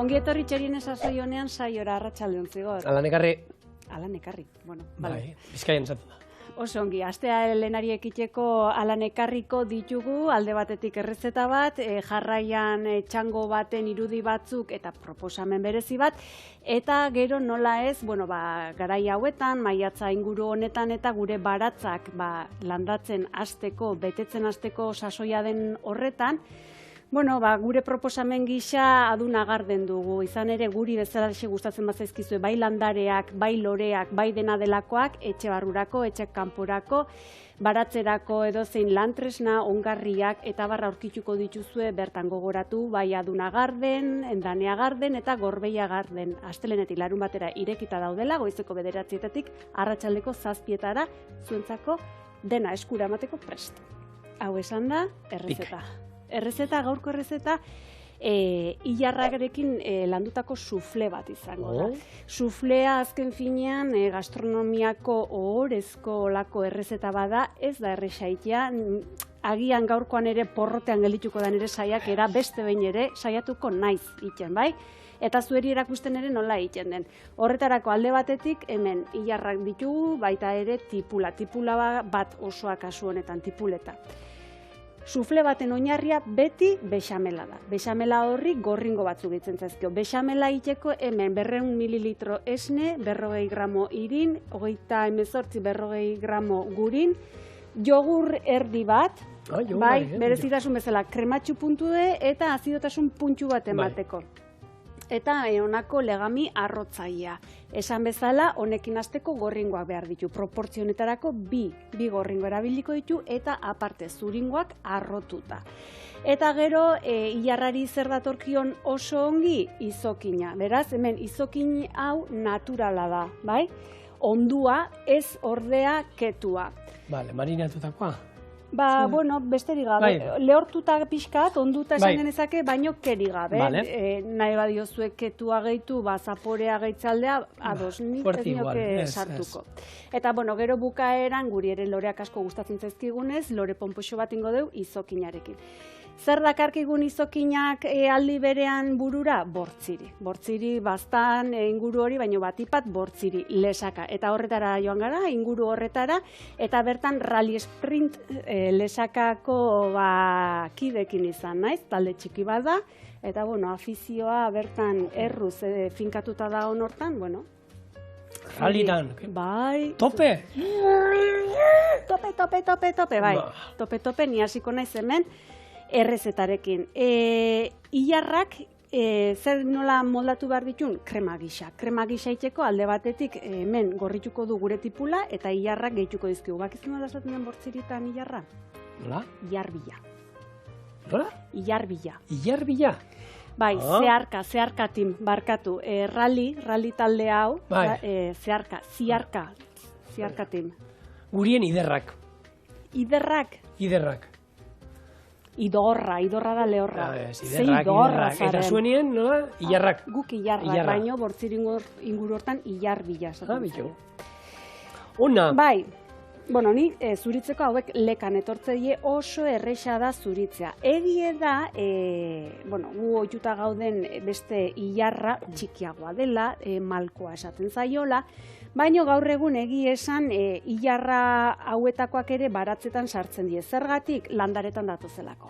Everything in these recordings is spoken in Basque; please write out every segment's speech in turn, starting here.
Ongi etorri txerien esazoi honean saiora arratsaldeon zigor. Alan ekarri. Alan ekarri, bueno, Bai, Bizkaian esaten da. Oso ongi, astea helenari ekiteko alan ekarriko ditugu, alde batetik errezeta bat, jarraian txango baten irudi batzuk eta proposamen berezi bat, eta gero nola ez, bueno, garai hauetan, maiatza inguru honetan eta gure baratzak landatzen hasteko, betetzen hasteko sasoia den horretan, bueno, gure proposamen gisa aduna garden dugu, izan ere guri bezala gustatzen bazaizkizue bai landareak, bai loreak, bai dena delakoak, etxe barrurako, etxe kanporako, baratzerako edozein lantresna, ongarriak eta barra aurkituko dituzue bertan gogoratu, bai aduna garden, endanea garden eta gorbeia garden. Astelenetik larun batera irekita daudela, goizeko 9:00 arratsaldeko 7:00 zuentzako dena eskura emateko prest. Hau esan da, errezeta. Errezeta, gaurko errezeta, ilarrarekin landutako sufle bat izango da. Suflea azken finean gastronomiako ohorezko olako errezeta bada, ez da errexaitia, agian gaurkoan ere porrotean gelituko da nire saiakera, beste behin ere saiatuko naiz iten, bai? Eta zueri erakusten ere nola egiten den. Horretarako alde batetik hemen ilarrak ditugu, baita ere tipula bat osoa kasu honetan, tipuleta. Sufle baten oinarria beti bexamela da. Bexamela horri gorringo batzuk ditzen zaizkio. Bexamela iteko hemen 200 mililitro esne, 40 gramo irin, 38 40 gramo gurin, jogur erdi bat, bai, berezitasun bezala krematxu puntue eta azidotasun puntxu bat emateko. Eta honako legami arrotzaia. Esan bezala, honekin hasteko gorringoak behar ditu. Proportzionetarako bi gorringo erabiliko ditu eta aparte zuringoak arrotuta. Eta gero, ilarrari zer datorkion oso ongi izokina. Beraz, hemen izokin hau naturala da, bai? Ondua, ez ordea ketua. Bale, marinatutakoa? Bueno, besterik gabe, lehortuta pixkat, onduta esan genezake, baino keri gabe. Nahi badiozue ketua gehitu, zaporea gehitzaldea, ados, nik ez nioke sartuko. Eta, bueno, gero bukaeran, guri ere loreak asko gustatzen zaizkigunez, lore ponpoxo bat ingo deu izokinarekin. Zer dakarkigun izokinak aldi berean burura? Bortziri. Bortziri bastan inguru hori, baino batipat bortziri lesaka. Eta horretara joan gara, inguru horretara, eta bertan rally sprint lesakako kidekin izan naiz, talde txiki bat da, eta bueno, afizioa bertan erruz finkatuta da honortan, bueno. Rallitan? Bai. Tope? Tope, bai. Tope, ni hasiko naiz hemen. Errezetarekin. Ilarrak zer nola moldatu behar ditun? Krema gisa. Krema gisa iteko alde batetik hemen gorrituko du gure tipula eta ilarrak gehituko dizkigu. Bakizu nola esaten den bortziritan ilarra? Nola? Iarbila. Nola? Iarbila. Iarbila? Bai, zeharkatin barkatu. Rally talde hau, ziarkatin. Gurien iderrak. Iderrak? Idorra da lehorra. Iderrak. Eta zuenien, nola? Ilarrak. Guk ilarrak, baino bortziringo inguru hortan ilarbila. Ona. Bai, bueno, ni zuritzeko hauek lekan etortzeie oso erresa da zuritzea. Egie da, bueno, gu ohituta gauden beste ilarra txikiagoa dela, malkoa esaten zaiola, baino gaur egun egi esan ilarra hauetakoak ere baratzetan sartzen die. Zergatik landaretan datozelako.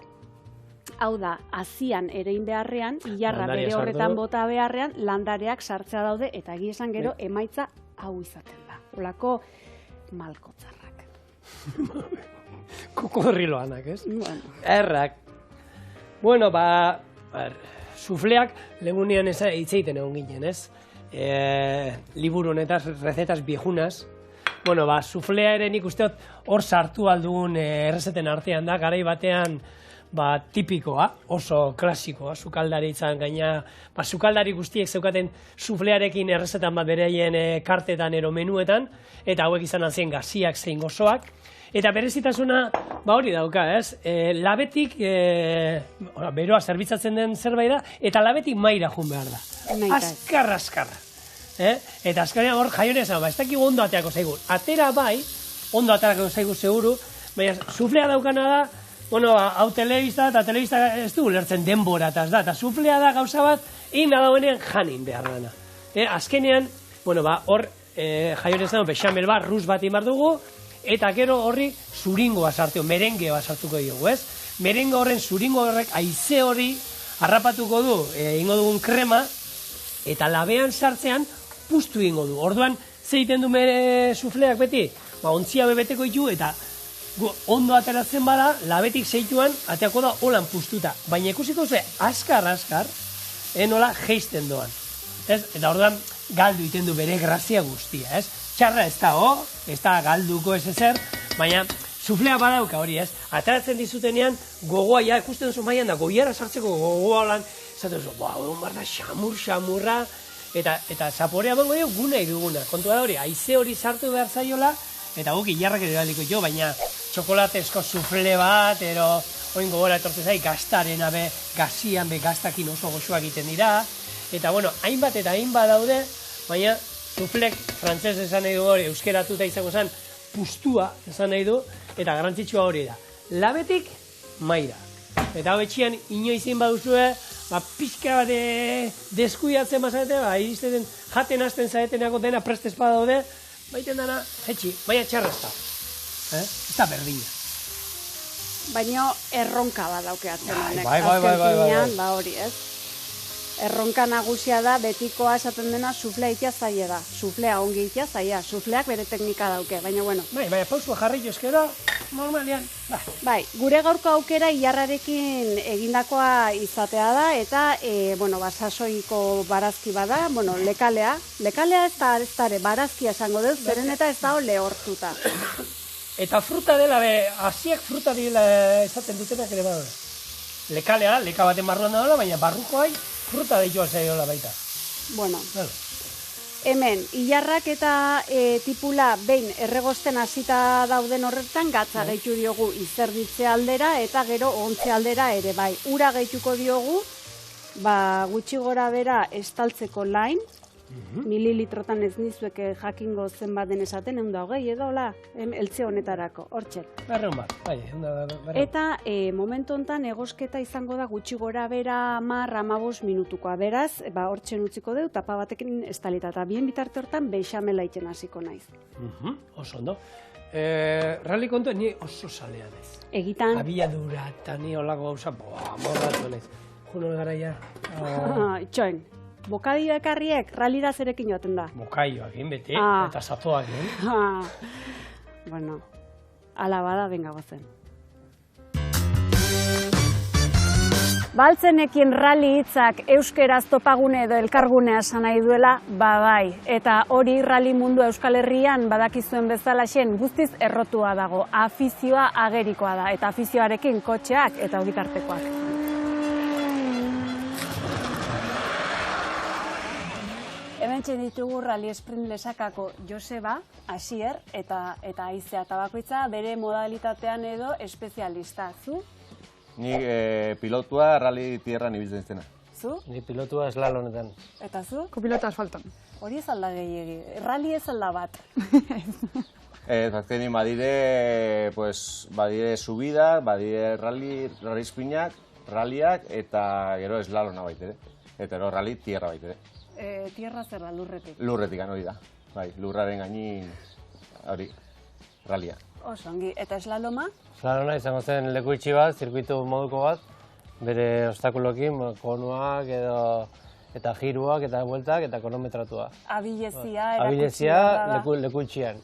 Hau da, hazian erein beharrean, ilarra bere horretan bota beharrean, landareak sartzea daude eta egi esan gero emaitza hau izaten da. Olako malkotzarrak. Kokodriloanak, ez? Errak. Bueno, sufleak legunean hitzeiten egon ginen, ez? Liburu honetaz, recetas viejunas. Bueno, suflea ere nik usteot hor sartu aldugun errezeten artean da, garai batean tipikoa, oso klasikoa, sukaldari izan gaina, sukaldari guztiek zeukaten suflearekin errezetan bat bereien kartetan ero menuetan, eta hauek izan azien gaziak zein gozoak, eta berezitasuna hori dauka, ez? Labetik, beroa zerbitzatzen den zerbait da, eta labetik maira jun behar da. Azkarra. Eta azkarrean hor jaion esan, ez dakik ondo ateako zaigu. Atera bai, ondo aterako zaigu seguru, baina suflea daukana da, bueno, hau telebista, eta telebista ez du ulertzen denbora, eta suflea da gauza bat, ina dauenean janin behar dana. Azkenean, bueno, hor, jaioren zen, bexamel bat, ruz bat imar dugu, eta gero horri zuringoa sartu, merengeoa sartuko dugu, ez? Merengo horren, zuringo horrek, haize hori, harrapatuko du, ingo dugun krema, eta labean sartzean, pustu ingo du. Orduan, zeiten du sufleak beti, ontzia bebeteko ditu, eta ondo ateratzen bada, labetik zeituan, ateako da holan pustuta. Baina ikusiko ze, askar, nola geisten doan. Eta orduan, galdu iten du bere grazia guztia, ez? Txarra ez da galduko ez ezer, baina suflea badauka hori, ez? Ateratzen dizutenean, gogoa, ja, ikusten duzu maian da, goiara sartzeko gogoa holan, esaten duzu, egon bar da, xamurra, eta zaporea bango dugu guna iduguna. Kontua da hori, haize hori sartu behar zaiola, eta guk ilarrak ere galiko jo, baina txokolatezko sufle bat, oin gogora etortzen zai, gaztaren abe, gazian be gaztakin oso goxoak egiten dira, eta bueno, hainbat eta hainbat daude, baina suflek frantzez esan nahi du hori, euskeratuta izango zen, pustua esan nahi du, eta garrantzitsua hori da. Labetik, maira. Eta hau etxian, inoizin baduzue, pixka bat deskuiatzen bazarete, iristen jaten hasten zaetenako dena prestez badaude, baiten dana, etxi, baina txarra ez da. Ez da berdina. Baina erronka bat daukeatzen honek. Bai. Ba hori, ez? Erronka nagusia da, betikoa esaten dena, suflea itia zaila da. Suflea ongi itia zaila, sufleak bere teknika dauke, baina bueno. Baina pausua jarri jozkero, normalian. Bai, gure gaurko aukera ilarrarekin egindakoa izatea da, eta, sasoiko barazki bada, lekalea. Lekalea ez da barazkia esango dut, zeren eta ez da lehortuta. Eta fruta dela, hasiak fruta dela esaten dutenak ere badora. Lekalea, leka baten barruan dagoela, baina barrukoai fruta deitua zaiola baita. Bueno, hemen, ilarrak eta tipula behin erregosten hasita dauden horretan, gatza gehitu diogu izerditze aldera eta gero ontze aldera ere bai. Ura gehituko diogu, gutxi gora bera estaltzeko lain, mililitrotan ez nizueke jakingo zenbat den esaten, 120 edo, eltze honetarako, hortxe. Berreun bat, bai. Eta momentu honetan egosketa izango da gutxi gora bera 10-15 minutukoa, beraz, hortxe utziko dut, tapa batekin estalita, eta bien bitarte hortan beixamela iten hasiko naiz. Oso ondo. Rally kontu, ni oso salean ez. Egitan. Abiadura, eta ni holako gauza, morratu naiz. Juno garaia. Itxoen. Bokadio ekarriek, rallira zerekin joaten da. Bokaioak, beti, eta zatoak, Bueno, ala bada, benga gozen. Baltzenekien rally hitzak euskeraz topagune edo elkargunea esan nahi duela, bai. Eta hori rally mundu Euskal Herrian badakizuen bezalaxen guztiz errotua dago. Afizioa agerikoa da, eta afizioarekin kotxeak eta ogitartekoak. Hementxe ditugu rally sprint lesakako Joseba, Asier eta Aizea, eta bakoitza bere modalitatean edo espezialista. Zu? Ni pilotua rally tierran ibiltzen zena. Zu? Ni pilotua slalonetan. Eta zu? Kopilota asfalton. Hori ez alda gehiagi. Rally ez alda bat. Azkenin badire subida, badire rally spinak, rallyak eta gero slalona baitere. Eta gero rally tierra baitere. Tierra zerra, lurretik. Lurretik hori da. Bai, lurraren gainin hori, rallya. Oso, ongi. Eta slaloma? Slaloma izango zen leku itxi bat, zirkuitu moduko bat, bere obstakulokin, konuak eta giruak eta bueltak eta kronometratua. Abilezia, Abilezia leku itxian.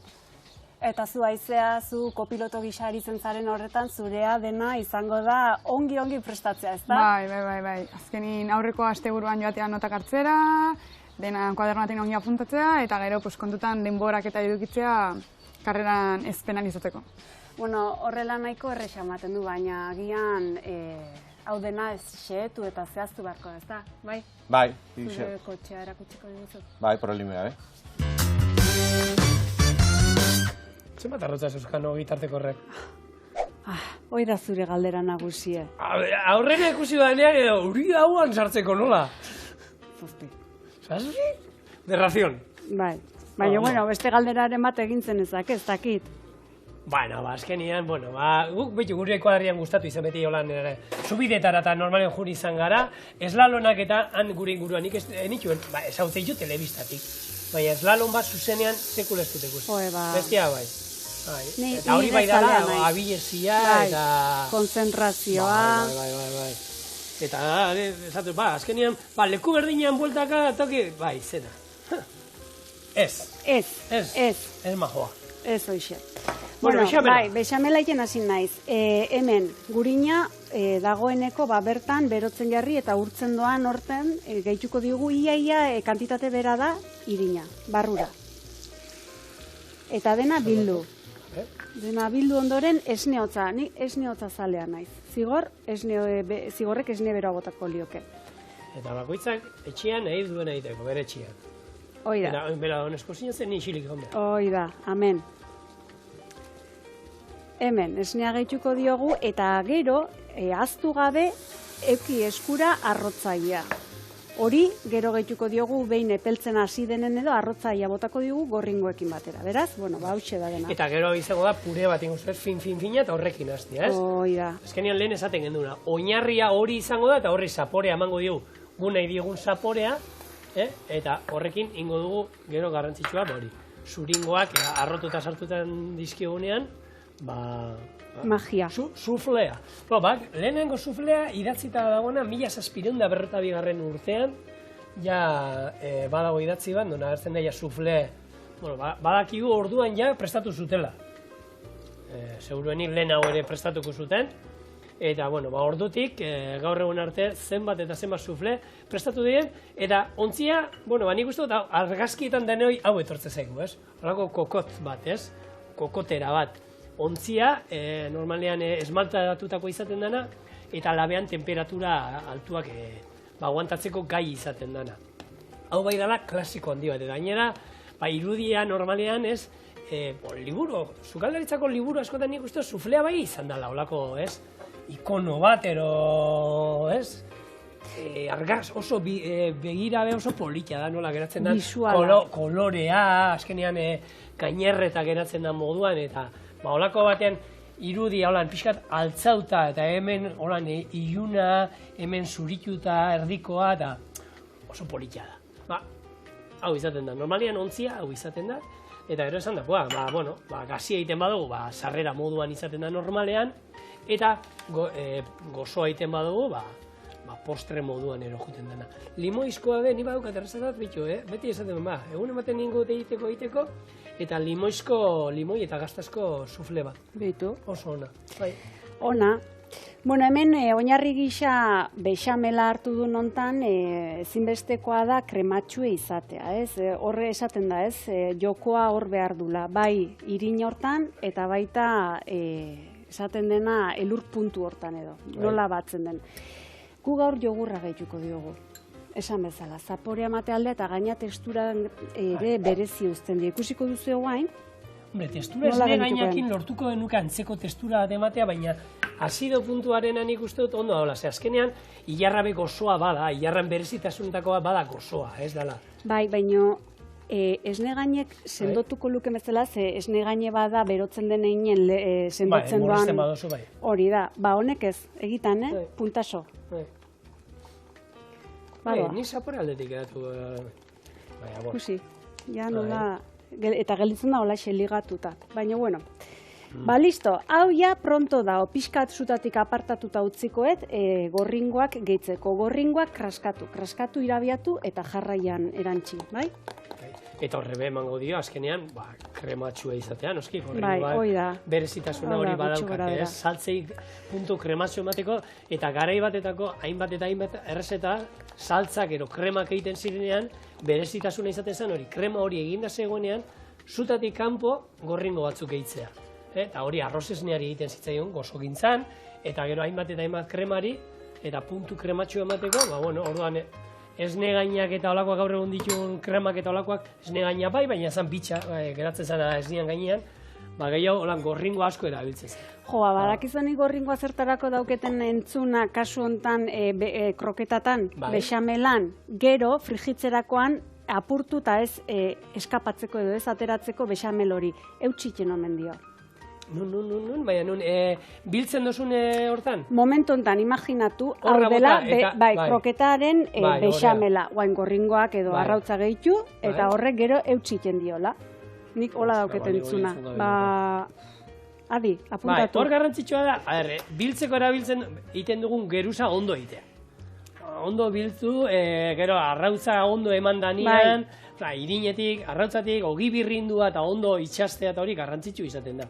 Eta zu Aizea, zu kopiloto gisa aritzen zaren horretan, zurea dena izango da ongi prestatzea, ez da? Bai. Azkenin aurreko asteburuan joatea notak hartzera, dena kuadernatik ongi apuntatzea, eta gero kontutan denborak eta edukitzea karreran ez penalizateko. Bueno, horrela nahiko erresa ematen du, baina agian hau dena ez xehetu eta zehaztu beharko, ez da? Bai? Bai. Zure kotxea erakutsiko diguzu? Bai, problemi gabe. Zenbat arrotza zuzkano gitarteko horrek? Hoi da zure galdera nagusie. Aurrena ikusi banean edo uri hauan sartzeko nola? Zazpi. Zazpi? De razion. Bai. Baina, beste galderaren bat egintzen ezak, ez dakit. Bueno, azkenian, guk beti gure kuadrian gustatu izan beti holan subidetara eta normalen juri izan gara, eslalonak eta han gure inguruan nik enituen, ezautze ditu telebistatik, baina eslalon bat zuzenean sekula ez dut ikusten. Bestia bai. Eta hori bai dala, abilezia eta... konzentrazioa. Bai. Eta, esatu, azkenian, leku berdinean bueltaka, toki, zena. Ez majoa. Ez hoxe. Bueno, bexamela iten hasi naiz. Hemen, gurina dagoeneko bertan berotzen jarri eta urtzen doan horten gehituko diogu iaia kantitate bera da irina, barrura. Eta dena bildu. Dena bildu ondoren esneotza, ni esneotza zalea naiz. Zigorrek esne beroa botako lioke. Eta bakoitzak etxean nahi duen egiteko, bere etxean. Oida. Bera honesko zintzen ni xilik gonde. Oida, amen. Hemen, esnea gehituko diogu eta gero, ahaztu gabe, eki eskura arrotzaia. Hori, gero gehituko diogu behin epeltzen hasi denen edo arrotzaia botako diogu gorringoekin batera. Beraz, hauxe da dena. Eta gero izango da pure bat ingo zuez, fin-fina eta horrekin hastia, ez? Oida. Azkenean lehen esaten genduna, oinarria hori izango da eta horri zaporea emango diogu. Gu nahi diogun zaporea, eta horrekin ingo dugu gero garrantzitsua hori. Zuringoak arrotuta sartutan dizkigunean, magia. Suflea. Lehenengo suflea idatzita dagoena 1752 urtean, badago idatzi bat, non agertzen daia sufle, badakigu orduan prestatu zutela. Seguruenik lehen hau ere prestatuko zuten, eta ordutik gaur egun arte zenbat eta zenbat sufle prestatu diren, eta ontzia, nik uste dut argazkietan denoi hau etortze zaigu, ez? Horako kokot bat, ez? Kokotera bat. Ontzia, normalean esmaltatutako izaten dana, eta labean temperatura altuak aguantatzeko gai izaten dana. Hau bai dela klasiko handi bat, eta gainera, irudia normalean ez, liburu, sukaldaritzako liburu askotan nik uste suflea bai izan dela, holako, ez? Ikono bat, ez? Argaz oso begirabe oso politia da, nola geratzen da, kolorea, azkenean gainerreta geratzen da moduan, eta holako batean irudia pixkat altzauta eta hemen iluna, hemen zurituta, erdikoa, eta oso politia da. Hau izaten da, normalian ontzia hau izaten da, eta gero esan da, gazia egiten badugu, sarrera moduan izaten da normalean, eta gozoa egiten badugu, postre moduan erojuten dena. Limoizkoa den, ni badukat errezatat bitu, beti esaten, egun ematen ningu egiteko, eta limoi eta gaztazko sufle bat. Bitu. Oso ona. Ona. Hemen oinarri gisa bexamela hartu du nontan, ezinbestekoa da krematxue izatea, ez? Horre esaten da, ez? Jokoa hor behar dula, bai irin hortan, eta baita esaten dena elur puntu hortan edo, nola batzen den. Gu gaur jogurra gehituko diogu. Esan bezala, zaporea mate alde eta gaina tekstura ere berezi uzten die. Ikusiko duzu eguain? Testura esne gainakin lortuko denuka antzeko testura bat ematea, baina azido puntuaren nik uste dut ondo daula. Azkenean, hilarrabe gozoa bada, hilarran berezitasunetakoa bada gozoa, ez dela. Bai, baina esne gainek sendotuko luke bezala, ze esne gaine bada berotzen den einen sendotzen doan. Hori da, honek ez, egitan, puntaso. Ni zapore aldetik edatu. Kusi, ja nola, eta gelditzen da hola ligatuta. Baina, listo, hau ja pronto da, pixkat zutatik apartatuta utzikoet, gorringoak gehitzeko. Gorringoak kraskatu irabiatu eta jarraian erantzi, bai? Eta horrebe emango dio, azkenean, krematxua izatea, noski, gorringoak berezitasuna hori badaukate, ez? Saltzei puntu krematxo emateko, eta garai batetako, hainbat eta hainbat errezeta, saltzak ero kremak egiten zirenean, berezitasuna izaten zen hori, krema hori eginda zegoenean, zutatik kanpo gorringo batzuk egitzea. Eta hori arrozesneari egiten zitzaion, gozo gintzan, eta gero hainbat eta hainbat kremari, eta puntu krematxo emateko, orduan, esne gainak eta olakoak gaur egun dituen kremak eta olakoak esne gaina bai, baina zan bitxa, geratzen zana esnean gainean, gehiago gorringo asko erabiltzen zen. Badakizunik gorringoa zertarako dauketen entzuna kasu hontan kroketatan, bexamelan, gero frigitzerakoan apurtu eta ez eskapatzeko edo ez ateratzeko bexamel hori, eutxitzen omen dio. Nun, baina nun, biltzen dozun hortan? Momentu enten, imaginatu, hau dela, kroketaren bexamela, guain gorringoak edo arrautza gehitu, eta horrek gero eutxiten diola. Nik hola dauketen zuna. Adi, apuntatu. Hor garrantzitsua da, biltzeko erabiltzen egiten dugun geruza ondo egitea. Ondo biltzu, gero arrautza ondo eman danian, irinetik, arrautzatik, ogi birrindua eta ondo itxastea eta hori garrantzitsu izaten da.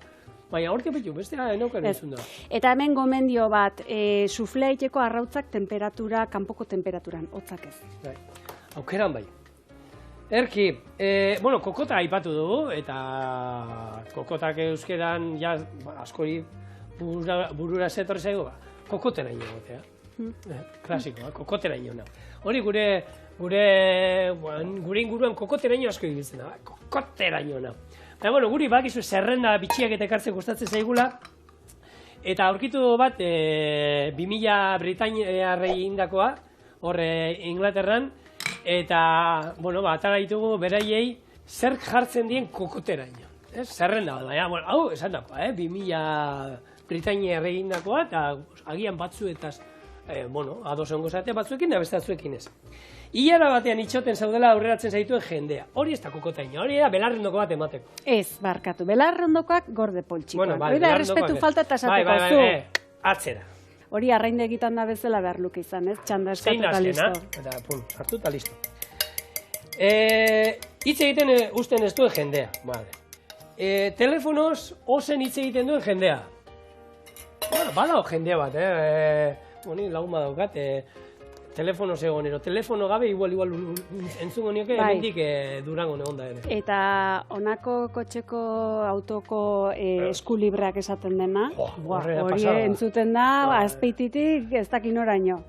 Baina horke betu, bestea enaukan entzun da. Eta hemen gomendio bat, suflea iteko arrautzak temperatura, kanpoko temperaturan, hotzak ez. Aukeran bai. Erki, kokota aipatu dugu, eta kokotak euskeran, askori burura zetorri zaigu, kokoteraino egotea. Klasikoa, kokoteraino na. Hori gure inguruan kokoteraino asko ibiltzen da, kokoteraino na. Baina, guri bakizu zerrenda bitxiak eta ekartzen gustatzen zaigula, eta aurkitu bat 2000 Britainiarrei indakoa, hor Inglaterran, eta, atara ditugu beraiei zer jartzen dien kokoteraino. Zerrenda bat, baina, hau esan dakoa, 2000 Britainiarrei indakoa, eta agian batzuetaz, ados ongo zate batzuekin da beste batzuekin ez. Ilara batean itxoten zaudela aurreratzen zaituen jendea. Hori ez da kokoteraino, hori da belarrondoko bat emateko. Ez, barkatu, belarrondokoak gorde poltsikoan. Hori da, errespetu falta eta esateko zu. Atzera. Hori arrainde egitan da bezala behar luke izan, ez? Txanda eskatu eta listo. Eta, hartu eta listo. Hitz egiten usten ez duen jendea. Telefonoz ozen hitz egiten duen jendea. Bada jendea bat, lagun badaukat, telefono zegoen, telefono gabe igual entzungo nioke hemendik Durangon egon da ere. Eta honako kotxeko autoko eskulibreak esaten dena, hori entzuten da, azpeititik ez dakin oraino.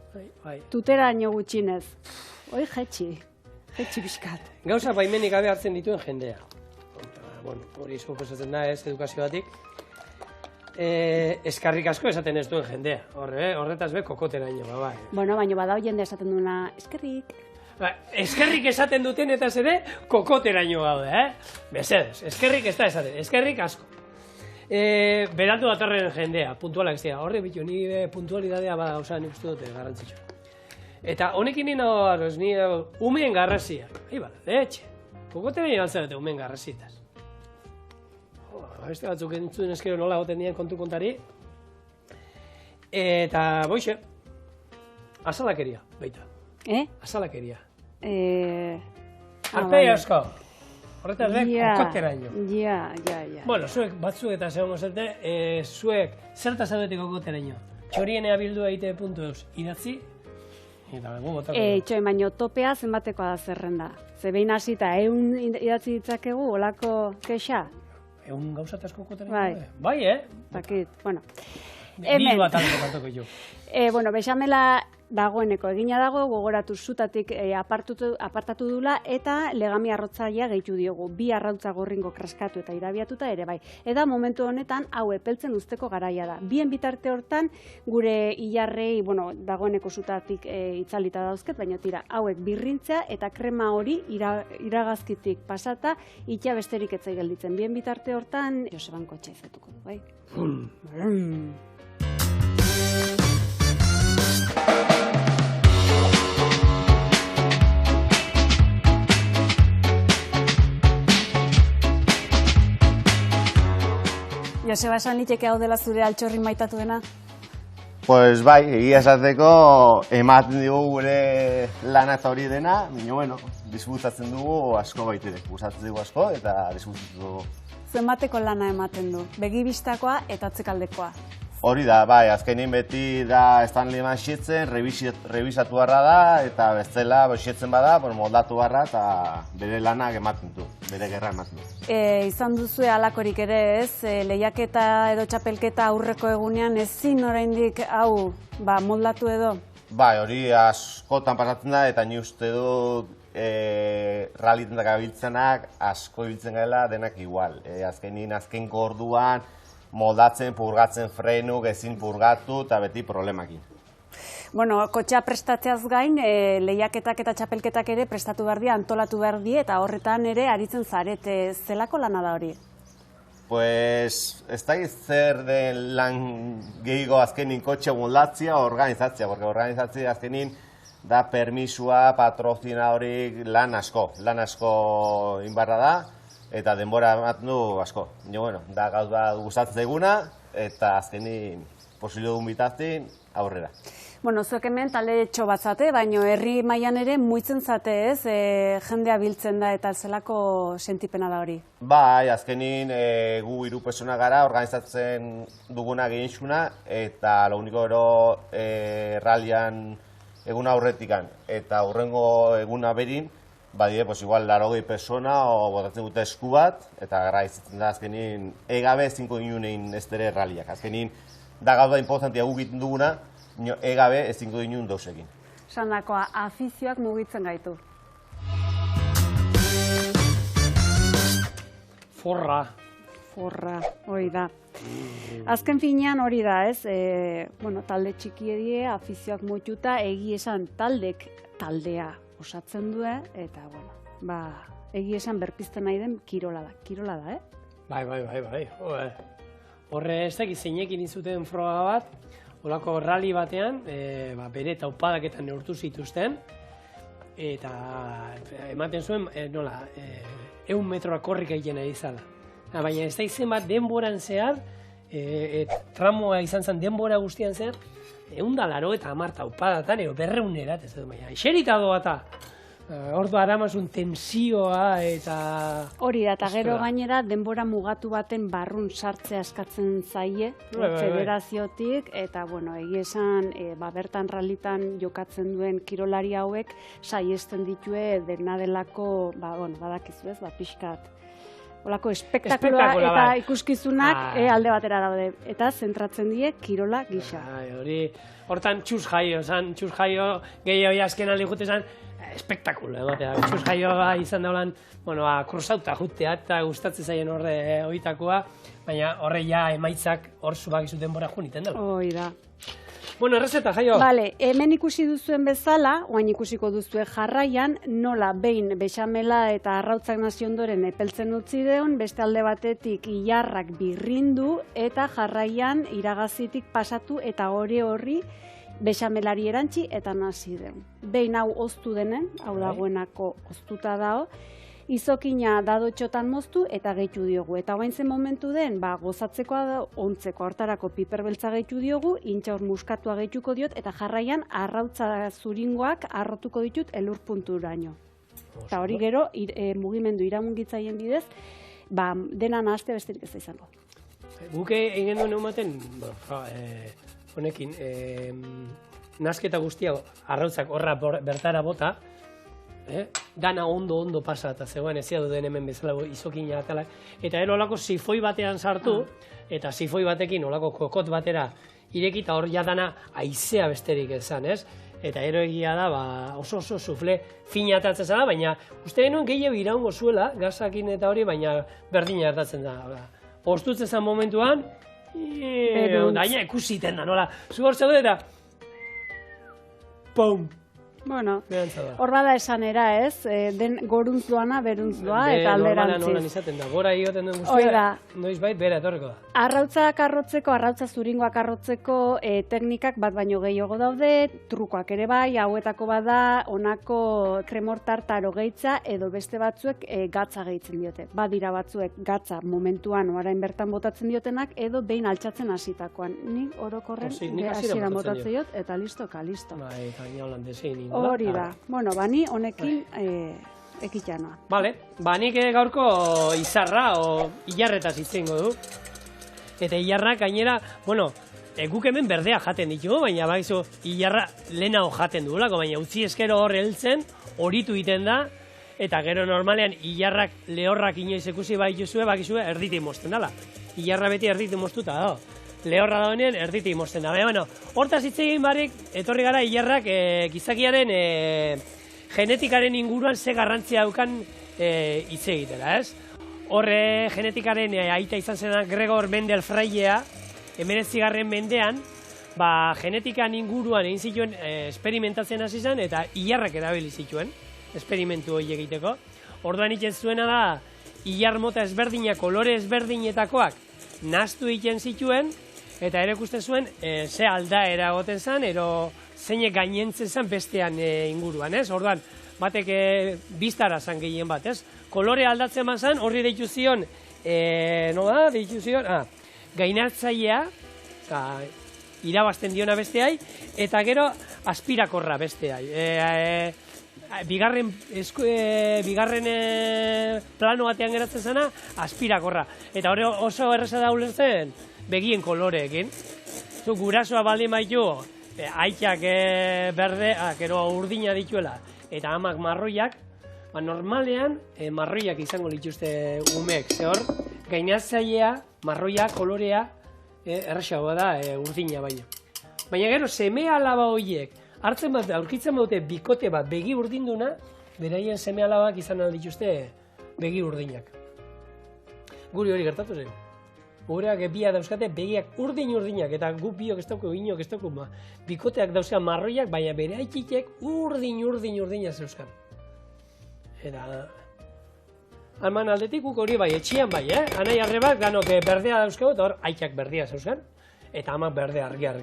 Tuteraino gutxinez. Hori jetxi bizkat. Gauza baimenik gabe hartzen dituen jendea. Hori suposatzen da ez edukazioatik. Eskarrik asko esaten ez duen jendea, horretaz be kokoteraino, bai. Baina bada jende esaten duena, eskerrik. Eskerrik esaten duten eta ere kokoteraino gaude, Mesedez, eskerrik ez da esaten, eskerrik asko. Berandu datorren jendea, puntualak ez dira, horre bitu, nire puntualidadea bada, nik uste dute garrantzitsu. Eta honekin nire umeen garrazia, etxe, kokoteraino altzarete umeen garrazietaz. Beste batzuk entzun eskero nola goten dien kontu kontari. Eta, boixe, azalakeria, baita. Azalakeria. Arpei asko. Horretaz kokoteraino. Ja. Bueno, zuek batzuk eta zegoen gozerte, zuek zerta zaudetik kokoteraino. Txorienea bildua egite.eus idatzi. Itxoen baino topea zenbatekoa da zerrenda. Ze behin hasita 100 idatzi ditzakegu olako kexa. Egun gauzat asko kokoteraino? Bai, Bakit, bueno. Bi bat alko kantoko jo. Bexamela dagoeneko egina dago, gogoratu zutatik apartatu dula eta legami arrotzaia gehitu diogu. 2 arrautza gorringo kraskatu eta irabiatuta ere bai. Eta momentu honetan hau epeltzen usteko garaia da. Bien bitarte hortan gure ilarrei, dagoeneko zutatik itzalita dauzket, baina tira, hauek birrintzea eta krema hori iragazkitik pasata itxa besterik etzai gelditzen. Bien bitarte hortan Joseban kotxe izetuko du, bai? Joseba, esan liteke hau dela zure altxorri maitatuena? Pues bai, egia esateko ematen dugu gure lana eta hori dena, baina, disfrutatzen dugu asko baitere. Gustatzen dugu asko eta disfrutatzen dugu. Zenbateko lana ematen du? Begibistakoa eta atzekaldekoa? Hori da, bai, azkenin beti da Stanley man xietzen, revisatu barra da, eta bestela xietzen bada, moldatu barra, eta bere lanak ematen du, bere gerra ematen du. Izan duzue alakorik ere ez, lehiaketa edo txapelketa aurreko egunean ezin oraindik hau moldatu edo? Bai, hori askotan pasatzen da, eta ni uste du ralitentak abiltzenak asko ibiltzen gaela denak igual. Azkenko orduan, moldatzen, purgatzen frenuk, ezin purgatu eta beti problemakin. Kotxea prestatzeaz gain, lehiaketak eta txapelketak ere prestatu behar di, antolatu behar di, eta horretan ere aritzen zarete. Zelako lana da hori? Pues, ez da zer den lan gehiago azkenin kotxe moldatzea, organizatzea, porque organizatzea azkenin da permisua, patrozinadorik lan asko inbarra da, eta denbora ematen du asko. Bueno, da gauza gustatzen zaiguna, eta azkenin posible duen bitaztin aurrera. Bueno, zuek hemen talde txo bat zate, baina herri mailan ere muitzen zate ez, jendea biltzen da eta zelako sentipena da hori? Bai, azkenin gu 3 pertsona gara organizatzen duguna gehienxuna, eta lo único ero rallian eguna aurretikan, eta hurrengo eguna berin, badire, pues igual 80 pertsona, o botatzen dute esku bat, eta gara izatzen da azkenin egabe ezinko inunein ez dere ralliak. Azkenin da gauda importantia guk egiten duguna, egabe ezinko dinun dauzekin. Sandakoa, afizioak mugitzen gaitu. Forra, hori da. Azken finean hori da, ez? Bueno, talde txikiedie, afizioak mututa, egi esan taldea osatzen du, eta, bueno, egi esan berpizten nahi den kirola da, Bai. Horre ez dakit zeinekin izuten froga bat, olako rally batean, bere taupadaketan neurtu zituzten, eta ematen zuen, 100 metroa korrik egiten ari zala. Baina ez da izen bat denboran zehar, tramoa izan zen denbora guztian zehar, 180 taupadatan, 200 ez dut, baina eserita doa eta ordu aramazun tensioa eta... Hori da, eta gero gainera denbora mugatu baten barrun sartzea eskatzen zaie, federaziotik, eta, bueno, egia esan, bertan rallitan jokatzen duen kirolari hauek, saiesten ditue dena delako, badakizu ez, pixkat, olako espektakuloa eta ikuskizunak alde batera daude, eta zentratzen die kirola gisa. Hortan txuz jaio, gehiago azken aldi jute zan, espektakulo, txuz jaioa izan daulan, kruzauta jutea eta gustatzen zaien horre oitakoa, baina horre ja emaitzak hor zubak izuten bora juniten dela. Hoi da. Bueno, errezeta, jaio. Bale, hemen ikusi duzuen bezala, oain ikusiko duzue jarraian, nola behin bexamela eta arrautzak nazio ondoren epeltzen utzi deun, beste alde batetik ilarrak birrindu eta jarraian iragazitik pasatu eta horri bexamelari erantzi eta nazi deun. Behin hau oztu denen, hau dagoenako oztuta dao, izokina dadotxotan moztu eta gehitu diogu. Eta guain zen momentu den, gozatzekoa da, ontzeko hortarako piperbeltza gehitu diogu, intxaur muskatua gehituko diot, eta jarraian arrautza zuringoak arrotuko ditut elurpunturaino. Eta hori gero, mugimendu iramungitzaien bidez, dena nahazte besterik ez da izango. Guke egin duen ematen, honekin, nazketa guztia arrautzak horra bertara bota, dana ondo pasa eta zegoen ezia duden hemen bezala izokina atalak, eta ero olako sifoi batean sartu, eta sifoi batekin olako kokot batera irekita hor jadana aizea besterik ezan, ez? Eta ero egia da, oso sufle fina atatzen zela, baina uste genuen gehiago iraungo zuela, gazakin eta hori, baina berdina hartatzen da. Ostutzen zen momentuan, daina ikusiten da, nola, zu hor zaude eta, pum! Bueno, hor bada esanera ez, den goruntz doana, beruntz doa, eta alderantziz. Nolan izaten da, gora egoten den guztia, noiz bait, bera etorriko da. Arrautzak arrotzeko, arrautza zuringoak arrotzeko teknikak bat baino gehiago daude, trukoak ere bai, hauetako bada, honako kremortartaro gehitza, edo beste batzuek gatza gehitzen diote. Badira batzuek gatza momentuan orain bertan botatzen diotenak, edo behin altxatzen hasitakoan. Nik orokorren hasieran botatzen diot, eta listoka, listo. Bai, eta holan desein. Hori da. Bueno, bani honekin ekitanoa. Bale, nik gaurko izarra o ilarretaz itzengo du. Eta ilarrak gainera, bueno, guk hemen berdea jaten ditugu, baina baizu ilarra lehenago jaten duelako, baina utzi eskero hor heltzen, horitu egiten da, eta gero normalean ilarrak lehorrak inoiz ikusi baituzue, bakizue erditi mozten dela. Ilarra beti erditi moztuta da. Lehorra daunean erditi mozten da. Baina, hortaz hitz egin barik, etorri gara ilarrak gizakiaren genetikaren inguruan ze garrantzia daukan hitz egitera, ez? Horre genetikaren aita izan zena Gregor Mendel Freilea, 19. mendean, genetikan inguruan egin zituen esperimentatzen hasi zen, eta ilarrak erabili zituen, esperimentu hori egiteko. Orduan iten zuena da, ilar mota ezberdinak, kolore ezberdinetakoak nahaztu egiten zituen, eta ere ikusten zuen ze aldaera egoten zen, ero zeinek gainentzen zen bestean inguruan, ez? Orduan, batek biztara zen gehien bat, ez? Kolore aldatzen man zen, horri deitu zion, gainatzailea, irabazten diona besteai, eta gero aspirakorra besteai. Bigarren plano batean geratzen zena, aspirakorra. Eta hori oso erreza da ulertzen, begien koloreekin. Zu gurasoa baldin baitu, aitak berdeak, ero urdina dituela, eta amak marroiak, normalean marroiak izango lituzte umeek, ze hor, gainatzailea, marroia, kolorea, erresagoa da urdina baina. Baina gero, seme alaba horiek, hartzen bat, aurkitzen baute bikote bat begi urdinduna, beraien seme alabak izan dituzte begi urdinak. Guri hori gertatu zen. Gureak bia dauzkate begiak urdinak, eta gu biok ez dauko, inok ez dauko, bikoteak dauzkan marroiak, baina bere aikitek urdina zeuzkan. Eta alman aldetik guk hori bai, etxian bai, anai arrebak danok berdea dauzkau, eta hor aitak berdea zeuzkan, eta amak berdea argia.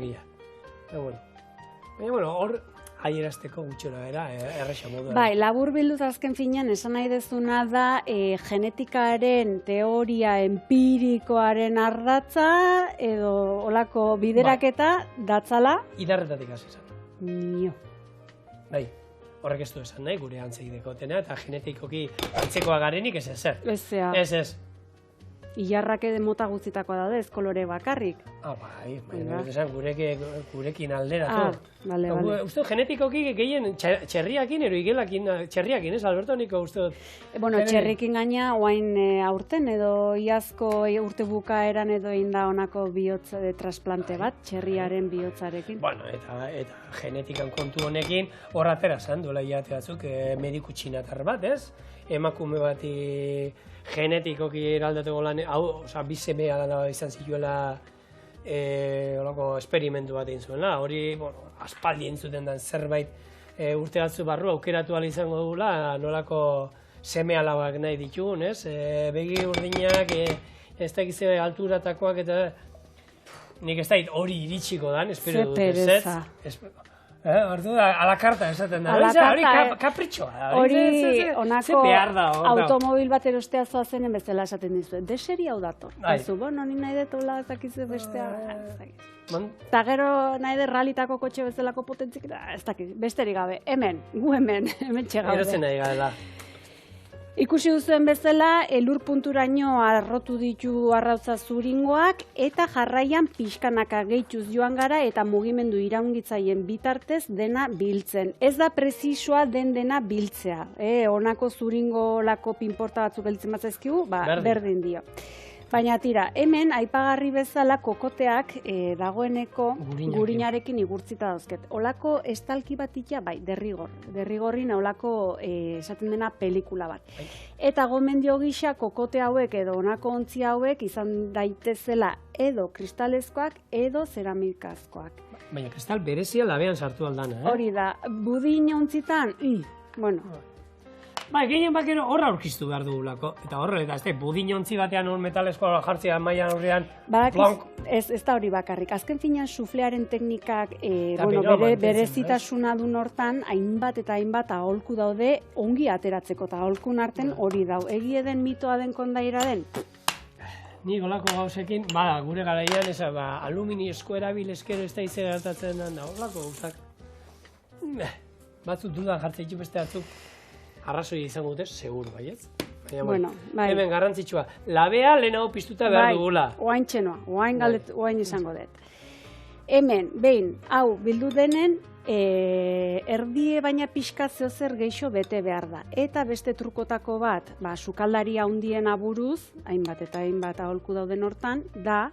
Baina, hor aierazteko gutxora era, erresa modua. Bai, labur bilduz azken finean esan nahi dezuna da genetikaren teoria empirikoaren ardatza edo olako bideraketa datzala. Idarretatik hasi izan. Nio. Bai, horrek ez du esan nahi gure antzeideko tena, eta genetikoki antzekoa garenik ez ezer. Ez. Ilarrak ede mota guztitakoa daude, ez kolore bakarrik. Bai, esan gurekin alderatu. Bale. Uste genetikoki gehien txerriakin, ero igelakin, txerriakin, ez, Alberto, niko uste dut? Bueno, txerrikin gaina, oain aurten, edo iazko urte bukaeran edo inda honako bihotza de trasplante bat, txerriaren bihotzarekin. Bueno, eta genetikan kontu honekin, horratera zan, duela hilate batzuk, mediku txinatar bat, ez? Emakume bati genetikoki eraldateko lan, hau, bi semea lana izan zituela esperimentu bat egin zuela. Hori, aspaldi entzuten den zerbait urte batzu barru aukeratu ahal izango dugula, nolako seme alabak nahi ditugun, ez? Begi urdinak, ez da egize alturatakoak, eta nik ez da hori iritsiko dan, espero dut, ez? Ze pereza. Ordu da, a la carta esaten da. Hori kapritxoa. Hori onako automobil bat erostea zoazenen bezala esaten dizu. Deseri hau dator. Ezu, ni nahi detola ezakizu bestea. Eta gero nahi de realitako kotxe bezalako potentzik, ez dakit, besterik gabe. Hemen txegaude. Erotzen nahi gaela. Ikusi duzuen bezala, elur punturaino arrotu ditu arrautza zuringoak eta jarraian pixkanaka gehituz joan gara eta mugimendu iraungitzaien bitartez dena biltzen. Ez da prezisua dena biltzea. Honako zuringolako pinporta batzuk gelditzen batzaizkigu, berdin dio. Baina tira, hemen aipagarri bezala kokoteak dagoeneko gurinarekin igurtzita dauzket. Olako estalki bat itia, bai, derrigorrin olako esaten dena pelikula bat. Eta gomendio gisa kokote hauek edo honako ontzi hauek izan daitezela edo kristalezkoak edo zeramikazkoak. Baina kristal berezia labean sartu aldana, Hori da, budin ontzitan, bueno... Ba, gehien bakero horra aurkiztu behar dugulako. Eta horre, eta ez budin ontzi batean hor metaleskoa jartzea mailan horrean. Ez da hori bakarrik. Azken finean suflearen teknikak berezitasuna dun hortan, hainbat eta hainbat aholku daude ongi ateratzeko. Eta aholkun arten hori dau. Egie den mitoa den kondaira den? Ni golako gauzekin, gure garaian, aluminizko erabilezkero ez da ize gertatzen da, horlako gauzak. Batzuk dudan jartzen ditu beste batzuk. Arrazoi izango dute, seguru, baietz? Hemen garrantzitsua. Labea lehenago piztuta behar dugula. Oain txenoa, oain izango dut. Hemen, behin, hau bildu denen, erdie baina pixkatzeo zer geixo bete behar da. Eta beste trukotako bat, sukaldari handiena buruz, hainbat eta hainbat aholku dauden hortan, da,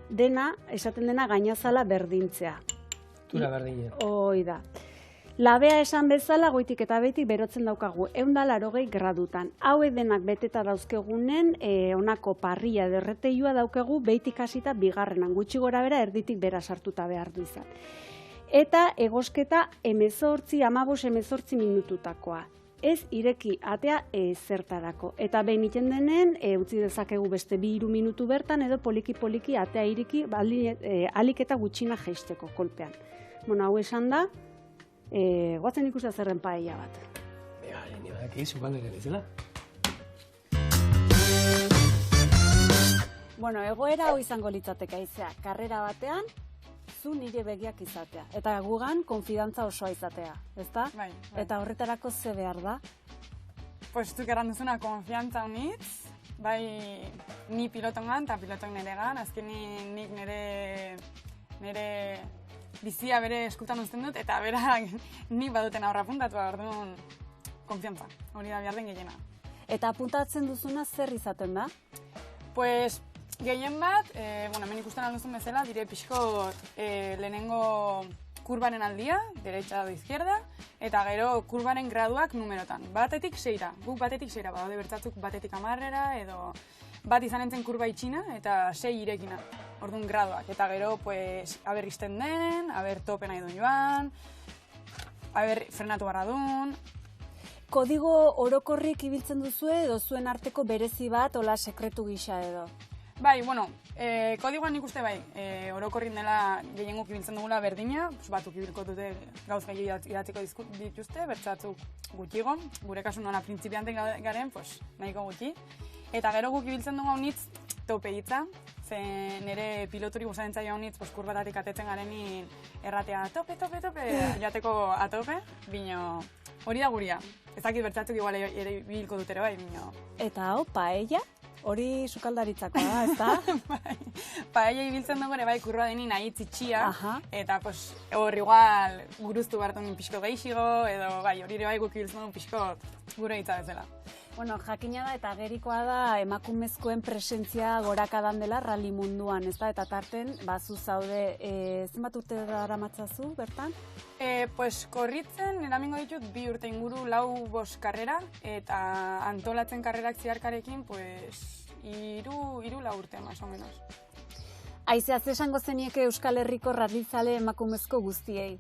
dena, esaten dena gainazala berdintzea. Tura berdinen. Hoi da. Labea esan bezala goitik eta behetik berotzen daukagu 180 gradutan. Hau denak beteta dauzkegunen, honako parrilla derreteilua daukagu behitik hasita bigarrenan, gutxi gora bera erditik bera sartuta behar du izan. Eta egosketa 18 minututakoa. ez ireki atea zertarako. Eta behin iten denen, utzi dezakegu beste 2-3 minutu bertan, edo poliki-poliki atea ireki alik eta gutxina jeisteko kolpean. Bueno, hau esan da, guatzen ikusten zerren paella bat. Ni badaki, zukaldek erizela. Bueno, egoera hau izango litzateke aizea, karrera batean, zu nire begiak izatea. Eta gugan konfidantza osoa izatea, ezta? Bai. Eta horretarako ze behar da? Pues zuk erran duzuna konfiantza honitz, bai ni pilotongan eta piloton niregan, azkenin nik nire bizia bere eskutan uzten dut, eta berak nik baduten aurra puntatua, orduan konfiantza, hori da behar den gehiena. Eta apuntatzen duzuna zer izaten da? Pues gehien bat, hemen ikusten alduzun bezala, dire pixko lehenengo kurbaren aldia, derecha edo izquierda, eta gero kurbaren graduak numerotan. Batetik 6ra, guk batetik 6ra, badaude bertzatzuk batetik 10-era, edo bat izan entzen kurba itxina, eta 6 irekina, orduan graduak. Eta gero, pues, aber izten den, aber tope nahi duen joan, aber frenatu barra duen. Kodigo orokorrik ibiltzen duzue edo zuen arteko berezi bat, ola sekretu gisa edo? Bai, bueno, kodigoan nik uste bai, orokorrin dela gehiengok ibiltzen dugula berdina, batzuk ibilko dute gauz gehiago idatziko dituzte, bertzatzuk gutxigo, gure kasu nona printzipiantek garen, nahiko gutxi. Eta gero guk ibiltzen dugu haunitz tope hitza, ze nire piloturi guzaren zaila haunitz kurbatatik atetzen garenin erratea tope, jateko atope, bino hori da guria. Ezakit bertzatzuk igual ere ibilko dut ere bai, bino. Eta hau, paella? Hori sukaldaritzakoa da, ezta? Paella ibiltzen dugu ere bai kurba denin nahi txitxia, eta hor igual guruztu bartun pixko gehiago, edo bai hori ere bai guk ibiltzen dugu pixko gure hitza bezala. Bueno, jakina da eta agerikoa da emakumezkoen presentzia gorakadan dela rally munduan, ezta? Eta tarten, zu zaude, zenbat urte daramatzazu bertan? Korritzen, eramingo ditut 2 urte inguru 4-5 karrera, eta antolatzen karrerak ziarkarekin, 3-4 urte, más o menos. Aizea, ze esango zenieke Euskal Herriko rallyzale emakumezko guztiei?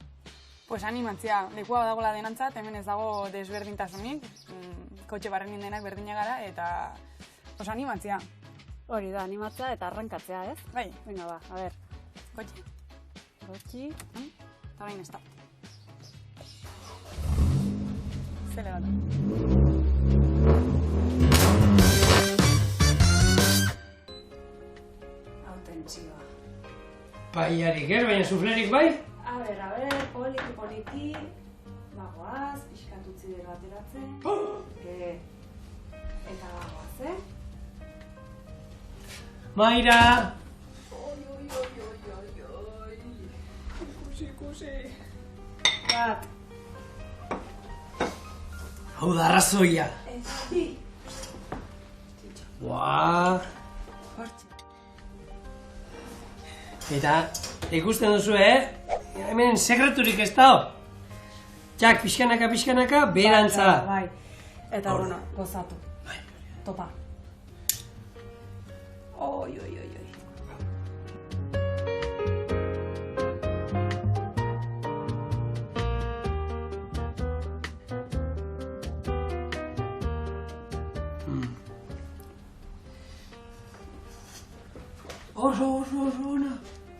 Animatzea, lekua dagoela denantzat, hemen ez dago desberdintasunik, kotxe barrenin denak berdina gara, eta animatzea. Hori da, animatzea eta arrankatzea, ez? Bai. Venga ba, a ber. Kotxe. Gotxi. Eta bain ez da. Zele bat. Autentzioa. Paiarik ez, baina suflerik bai? A ber, poliki, bagoaz, pixkatutzi dero ateratzen. Eta bagoaz, Maira! Ikusi. Bat. Hau da arrazoia. Buah! Eta ikusten duzu, hemen sekreturik ez dago. Txak, pixkanaka, berantza. Bai, eta bueno, gozatu. Topa. Oi. Oso ona.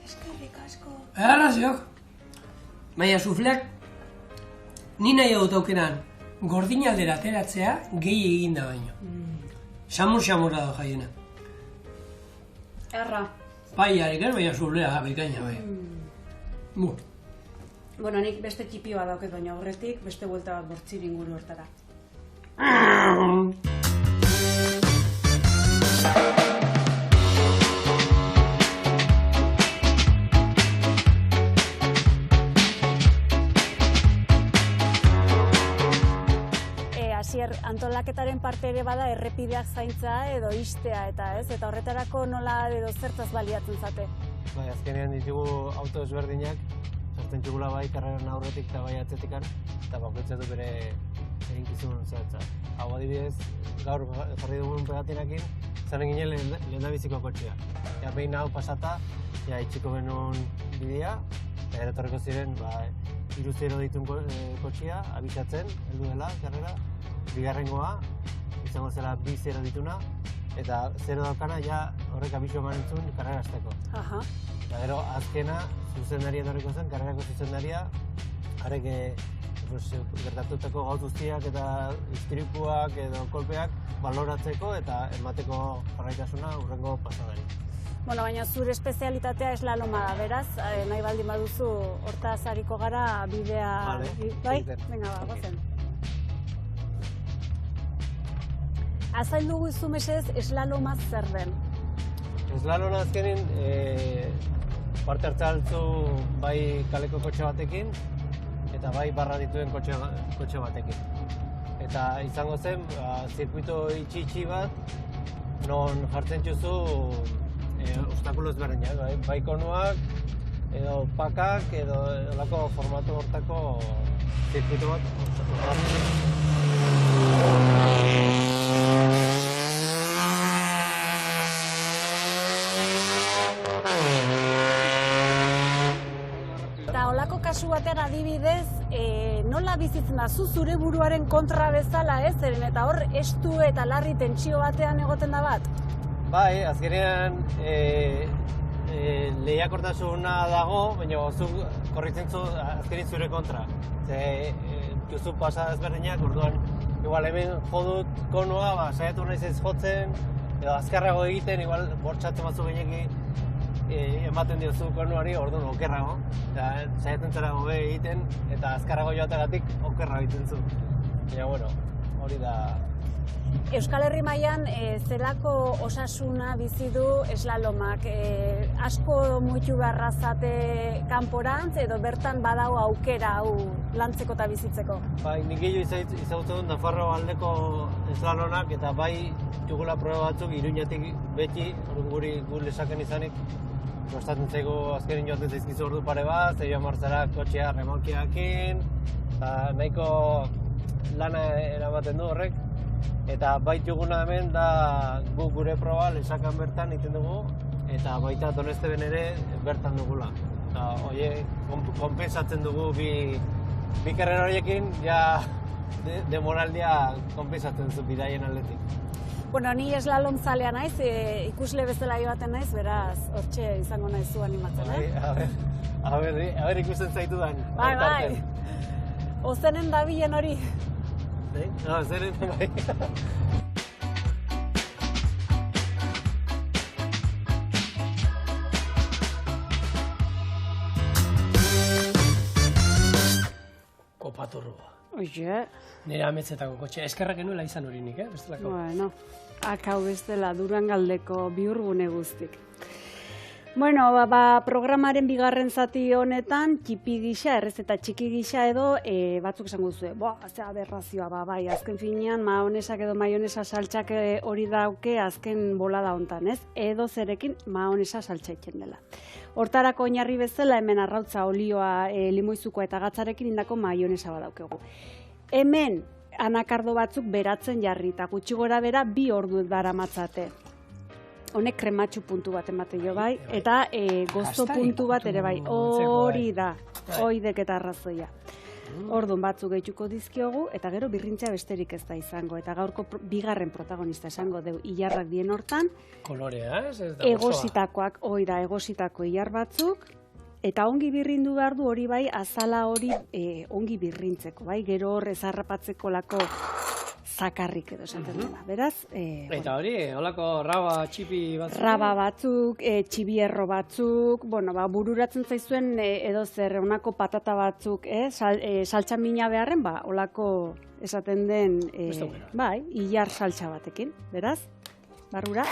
Eskerrik asko. Arraziok. Baina sufleak, ni nahi dut aukeran gordinaldera ateratzea gehi eginda baino. Samur-samurra da jaiena. Erra. Paiarik ez, baina suflea bikaina bai. Bueno, nik beste txipioa dauket baina aurretik, beste buelta bat bortzir inguru hortara. Antolaketaren parte ere bada errepideak zaintza edo istea eta ez, eta horretarako nola edo zertaz baliatzen zate? Bai, azkenean ditugu auto ezberdinak, sartzen txugula bai karreran aurretik eta bai atzetikan, eta bakoitzak du bere eginkizun zehatza. Hau adibidez, gaur jarri dugun pegatinakin, zanen ginen lehendabiziko kotxea. Ja, behin hau pasata, itxiko genuen bidea, eta eretorreko ziren 3-0 ditun kotxea, abisatzen, heldu dela, karrera. Bigarrengoa, izango zela 2-0 dituna, eta 0 daukana, ja horrek abisu eman entzun karrera hasteko. Eta gero, azkena, zuzendaria etorriko zen, karrerako zuzendaria, harek gertatutako gauz guztiak eta istripuak edo kolpeak baloratzeko eta emateko jarraitasuna hurrengo pasadari. Bueno, baina zure espezialitatea eslaloma da, beraz, nahi baldin baduzu hortaz hariko gara bidea... Bai? Venga, gozen. Azaldu guzu mesedez eslaloma zer den? Eslaloma azkenin parte hartza altzu bai kaleko kotxe batekin eta bai barra dituen kotxe batekin. Eta izango zen, zirkuito itxi bat, non jartzen txuzu obstakulo ezberdinak, bai konuak, edo pakak, edo olako formatu hortako zirkuito bat. Olako kasu batean adibidez, nola bizitzen da, zure buruaren kontra bezala, ez? Eta hor, estu eta larri tentsio batean egoten da bat? Bai, azkenean lehiakortasuna dago, baina zuk korritzen zu azkenin zure kontra. Justu pasada ezberdinak, orduan, igual hemen jodut konua, saiatu nahiz ez jotzen, edo azkarrago egiten, igual bortxatzen batzu gehiagi, ematen diozu konuari, orduan okerrago. Saiatzen zara gobe egiten, eta azkarrago joategatik okerra egiten zu. Baina, bueno, hori da... Euskal Herri mailan zelako osasuna bizi du eslalomak? Asko muitu beharra zate kanporantz, edo bertan badago aukera hau lantzeko eta bizitzeko? Bai, nik gehiago izagutzen Nafarro aldeko eslalonak, eta bai txugula proba batzuk Iruñatik beti, guri lesaken izanik, kostatzen zaigu azkenin joaten zaizkizu ordu pare bat, zeio martzara kotxea remolkiakin, eta nahiko lana eramaten du horrek. Eta baituguna hemen da guk gure proba lesakan bertan egiten dugu, eta baita Donesteben ere bertan dugula. Eta hori konpensatzen dugu bi karrera horiekin, ja demoraldia konpensatzen zu bidaien aldetik. Bueno, ni eslalom zalea naiz, ikusle bezala joaten naiz, beraz, hortxe izango naiz zu animatzen, A ber ikusten zaitudan. Bai. Ozenen dabilen hori. No, zeren bai. Kopaturroa. Oie. Nire ametzetako kotxe. Eskerrak genuela izan horinik, bestelako. Bueno, akau bestela Durangaldeko bihurgune guztik. Bueno, programaren bigarren zati honetan, txipi gisa, errezeta txiki gisa edo, batzuk esango zuen, zera aberrazioa, bai, azken finean, maonesak edo maionesa saltxak hori dauke azken bolada hontan, ez? Edo zerekin maonesa saltxaitzen dela. Hortarako oinarri bezala, hemen arrautza olioa limoizukoa eta gatzarekin indako maionesa badaukegu. Hemen, anakardo batzuk beratzen jarri, eta gutxi gora bera 2 ordu daramatzate. Honek krematxu puntu bat ematen jo bai, eta gozo puntu bat ere bai, hori da, oidek eta arrazoia. Orduan batzuk gehituko dizkiogu, eta gero birrintza besterik ez da izango, eta gaurko bigarren protagonista esango deu ilarrak dien hortan. Kolorea, ez da egositakoak, oida, egositako ilar batzuk, eta ongi birrindu behar du hori bai, azala hori ongi birrintzeko, bai, gero hor ezarrapatzeko lako zakarrik edo esaten dela, beraz... Eta hori, holako raba txipi batzuk? Raba batzuk, txibierro batzuk, bururatzen zaizuen edo zer, honako patata batzuk, saltsa mina beharren, holako esaten den, bai, ilar saltsa batekin, beraz, barrura.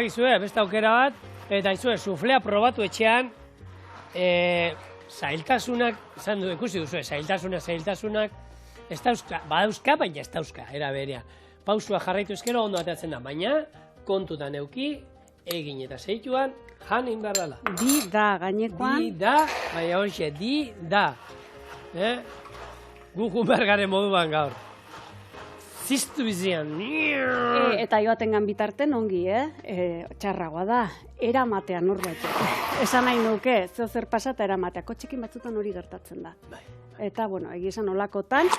Izue, beste aukera bat, eta izue, suflea probatu etxean, zailtasunak, izan du ikusi duzu, zailtasunak, ez dauzka, badauzka, baina ez dauzka, era berea. Pausua jarraitu ezkero ondo atatzen da, baina kontutan euki, egin eta zeituan, janin behar dela. Di da, gainekoan. Di da, baina horixe, di da. Gu junbergaren moduan gaur. ziztu bizian. Eta joatengan bitarten ongi, txarragoa da, eramatea norbaitek. Esan nahi nuke, zeo zer pasa eta eramatea, kotxekin batzutan hori gertatzen da. Eta, bueno, egia esan olakotan,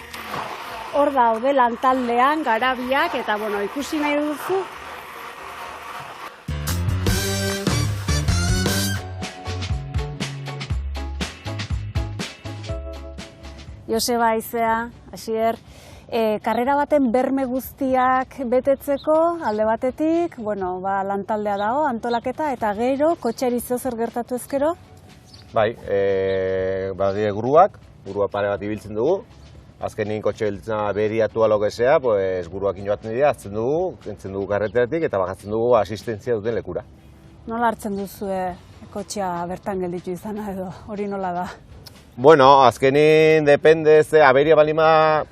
hor daude lantaldean, garabiak, eta, bueno, ikusi nahi duzu, Joseba Aizea, Asier, karrera baten berme guztiak betetzeko, alde batetik, bueno, lantaldea dago, antolaketa, eta gero, kotxeari zer gertatu ezkero? Bai, badire guruak pare bat ibiltzen dugu, azkenin kotxe biltzen beriatu alokesea, pues, guruak inoatzen dira, hartzen dugu, kentzen dugu karreteratik, eta bakatzen dugu asistentzia duten lekura. Nola hartzen duzue kotxea bertan gelditu izana edo, hori nola da? Bueno, azkenin depende, aberia balima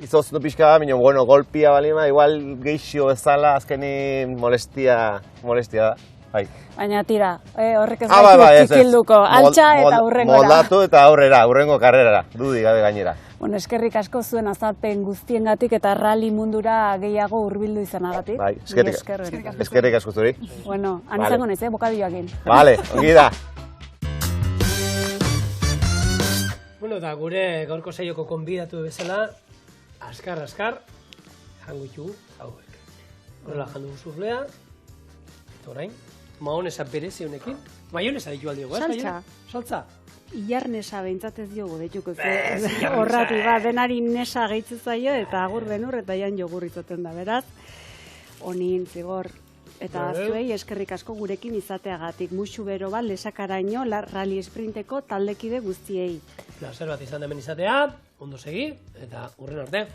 izoztu pixka da, baina, bueno, golpia balima, igual geixio bezala, azkenin molestia da. Bai. Baina tira, horrek ez gaitu kikilduko, altxa eta hurrengora. Moldatu eta aurrera, hurrengo karrerara, dudik gabe gainera. Bueno, eskerrik asko zuen azalpen guztiengatik eta rally mundura gehiago hurbildu izanagatik. Bai, eskerrik asko zuri. Bueno, han izango naiz, bokadioakin. Vale, ongi da. Bueno, eta gure gaurko saioko konbidatu bezala, askar, jango ditugu hauek. Horrela jandu suflea, eta orain, maonesa berezi honekin. Maionesa ditu aldiogu, Saltza. Saltza. Ilarnesa behintzatez diogu, deituko horrati denari nesa gehitzen zaio, eta agur benur, eta jan jogur izaten da, beraz. Honin, zigor. Eta zuei eskerrik asko gurekin izateagatik. Muxu bero bat, lesakaraino, rally sprinteko taldekide guztiei. Plazer bat izan hemen izatea, ondo segi, eta hurren arte.